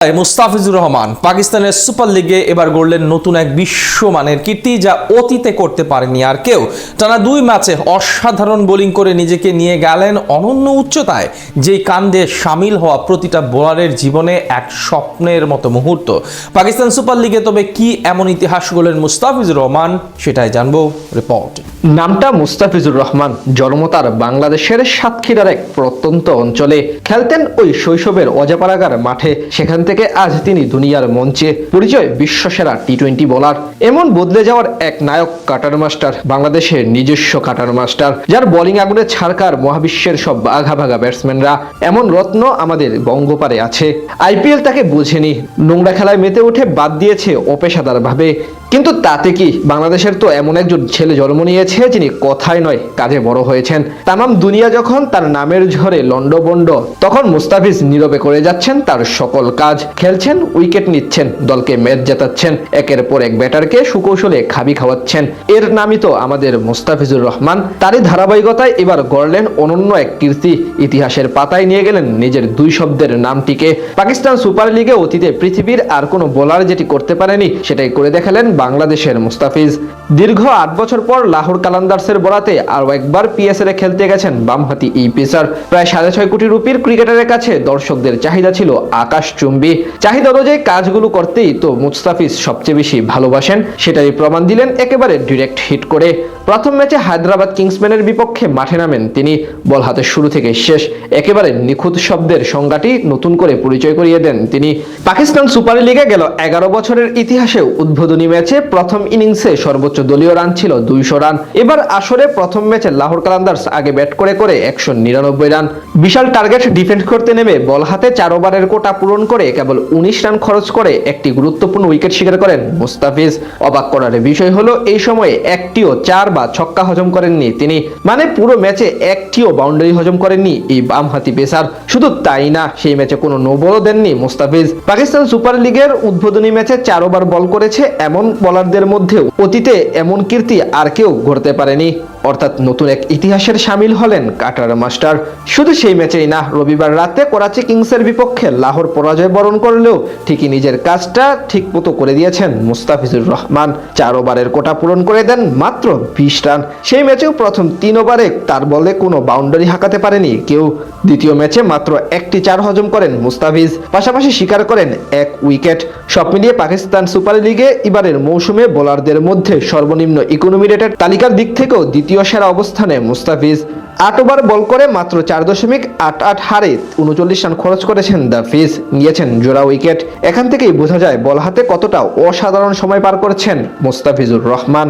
মুস্তাফিজুর রহমান পাকিস্তানের সুপার লিগে এবার গড়লেন নতুন এক বিশ্বমানের কীর্তি, যা অতীতে করতে পারেনি আর কেউ। টানা 2 ম্যাচে অসাধারণ বোলিং করে নিজেকে নিয়ে গেলেন অনন্য উচ্চতায়, যেই কাণ্ডে সামিল হওয়া প্রতিটা বোলারের জীবনে এক স্বপ্নের মতো মুহূর্ত। পাকিস্তান সুপার লিগে তবে কি এমন ইতিহাস গড়লেন মুস্তাফিজুর রহমান, সেটাই জানবো রিপোর্ট। নামটা মুস্তাফিজুর রহমান, জন্ম তার বাংলাদেশের সাতক্ষীরার এক প্রত্যন্ত অঞ্চলে। খেলতেন ওই শৈশবের অজাপাড়াগার মাঠে, সেখান থেকে আজ তিনি দুনিয়ার মঞ্চে পরিচয় বিশ্বসেরা টি-20 বোলার। এমন বদলে যাওয়ার এক নায়ক কাটার মাস্টার, বাংলাদেশের নিজস্ব কাটার মাস্টার, যার বোলিং আগুনে ছাড়কার মহাবিশ্বের সব বাঘা ভাগা ব্যাটসম্যানরা। এমন রত্ন আমাদের বঙ্গপারে আছে। আইপিএল তাকে বুঝেনি, নোংরা খেলায় মেতে উঠে বাদ দিয়েছে অপেশাদার ভাবে। কিন্তু তাতে কি, বাংলাদেশের তো এমন একজন ছেলে জন্ম নিয়েছে যিনি কথায় নয় কাজে বড় হয়েছেন। তামাম দুনিয়া যখন তার নামের ঝড়ে লন্ডভন্ড, তখন মুস্তাফিজ নীরবে করে যাচ্ছেন তার সকল কাজ। খেলছেন, উইকেট নিচ্ছেন, দলকে ম্যাচ জেতাচ্ছেন, একের পর এক ব্যাটারকে সুকৌশলে খাবি খাওয়াচ্ছেন। এর নামই তো আমাদের মুস্তাফিজুর রহমান। তারই ধারাবাহিকতায় এবার গড়লেন অনন্য এক কীর্তি। ইতিহাসের পাতায় নিয়ে গেলেন নিজের 2 শব্দের নামটিকে। পাকিস্তান সুপার লিগে অতীতে পৃথিবীর আর কোনো বোলার যেটি করতে পারেনি, সেটাই করে দেখালেন বাংলাদেশের মুস্তাফিজ। দীর্ঘ 8 বছর পর লাহোর কালান্দার্সের বরাতে আরও একবার পিএসএল এ খেলতে গেছেন বামহাতি এই পেসার। প্রায় 6.5 কোটি রুপির ক্রিকেটারের কাছে দর্শকদের চাহিদা ছিল আকাশচুম্বী। চাহিদা অনুযায়ী কাজগুলো করতেই তো মুস্তাফিজ সবচেয়ে বেশি ভালোবাসেন, সেটাই প্রমাণ দিলেন একেবারে ডিরেক্ট হিট করে। প্রথম ম্যাচে হায়দ্রাবাদ কিংসম্যানের বিপক্ষে মাঠে নামেন তিনি। বল হাতে শুরু থেকে শেষ, একেবারে নিখুঁত শব্দের সংজ্ঞাটি নতুন করে পরিচয় করিয়ে দেন তিনি। পাকিস্তান সুপার লিগে গেল 11 বছরের ইতিহাসে উদ্বোধনী ম্যাচে প্রথম ইনিংসে সর্বোচ্চ দলীয় রান ছিল 200 রান। এবার আসরে প্রথম ম্যাচে লাহোর কালান্দার্স আগে ব্যাট করে 199 রান। বিশাল টার্গেট ডিফেন্ড করতে নেমে বল হাতে 4 ওভারের কোটা পূরণ করে কেবল 19 রান খরচ করে একটি গুরুত্বপূর্ণ উইকেট শিকার করেন মুস্তাফিজ। অবাক করার বিষয় হলো, এই সময়ে একটিও 4 বা ছক্কা হজম করেননি তিনি। মানে পুরো ম্যাচে একটিও বাউন্ডারি হজম করেননি এই বামহাতি পেসার। শুধু তাই না, সেই ম্যাচে কোনো নো বলও দেননি মুস্তাফিজ। পাকিস্তান সুপার লিগের উদ্বোধনী ম্যাচে 4 ওভার বল করেছে এমন বোলারদের মধ্যে অতীতে এমন কীর্তি আর কেউ গড়তে পারেনি। অর্থাৎ নতুন এক ইতিহাসের সামিল হলেন কাটার মাস্টার। শুধু সেই ম্যাচেই না, রবিবার রাতে করাচি কিংসের বিপক্ষে লাহোর পরাজয় বরণ করলেও ঠিকই নিজের কাজটা ঠিক মতো করে দিয়েছেন মুস্তাফিজুর রহমান। 4 ওভারের কোটা পূরণ করে দেন মাত্র 20 রান। সেই ম্যাচেও প্রথম 3 ওভারে তার বলে কোনো বাউন্ডারি হাঁকাতে পারেনি কেউ। দ্বিতীয় ম্যাচে মাত্র একটি 4 হজম করেন মুস্তাফিজ, পাশাপাশি শিকার করেন 1 উইকেট। সব মিলিয়ে পাকিস্তান সুপার লিগে এবারের মৌসুমে বোলারদের মধ্যে সর্বনিম্ন ইকোনমি রেটের তালিকার দিক থেকেও দ্বিতীয় সেরা অবস্থানে মুস্তাফিজ। 8 ওভার বল করে মাত্র 4.88 হারে 39 রান খরচ করেছেন দ্য ফিজ, নিয়েছেন জোড়া উইকেট। এখান থেকেই বোঝা যায় বল হাতে কতটা অসাধারণ সময় পার করছেন মুস্তাফিজুর রহমান।